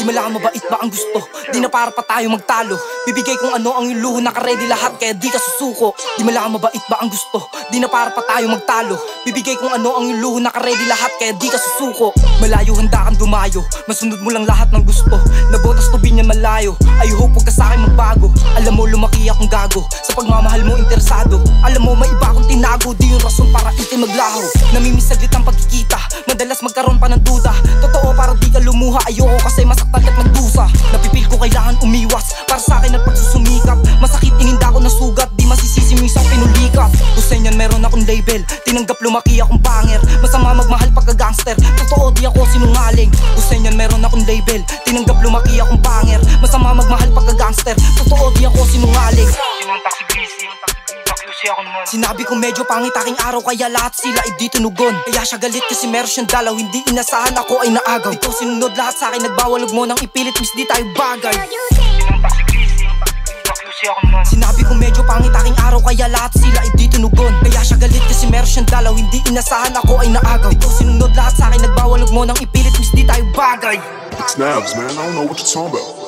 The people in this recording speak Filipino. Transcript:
Di malaman mabait ba ang gusto? Di na para pa tayo magtalo. Bibigay kung ano ang iyong luho, naka-ready lahat kaya di ka susuko. Di malaman mabait ba ang gusto? Di na para pa tayo magtalo. Bibigay kung ano ang iyong luho, naka-ready lahat kaya di ka susuko. Malayo handa kang dumayo, masunod mo lang lahat ng gusto. Nabotas to binyan malayo, I hope huwag ka sa'kin magbago. Alam mo lumaki akong gago, sa pagmamahal mo interesado. Alam mo may iba akong tinago, di yung rason para itin maglaho. Namimiss saglit ang pagkikita, madalas magkaroon pa ng duda. Totoo para di ka lumuha, ayoko kasi masaktan ka't magdusa. Napipil ko kailangan umiwas, para sa'kin at pagsusumikap. Masakit ininda ko ng sugat, di masisisi mo isang pinulikap. Hussein yan meron akong label, tinanggap lumaki akong banger. Masama magmahal pagka-gangster, totoo di ako sinungaling. Hussein yan meron akong label, tinanggap lumaki akong banger. Masama magmahal pagka-gangster, totoo di ako sinungaling. Sinuntak si Busy, nakiusi ako naman. Sinabi ko medyo pangit aking araw kaya lahat sila ay di tunugon. Kaya siya galit kasi meron siyang dalaw, hindi inasahan ako ay naagaw. Ikaw sinunod lahat sa'kin, nagbawal huwag mo nang ipilit miss di tayo bagay. Sinuntak si Busy, nakiusi ako naman. Sinabi ko medyo pangit aking araw kaya lahat sila ay di tunugon. Kaya siya galit kasi meron siyang dalaw, hindi inasahan ako ay naagaw. Ikaw sinunod lahat sa'kin, nagbawal huwag mo nang ipilit miss di tayo bagay. It's Nabs, man, I don't know what you're talking about.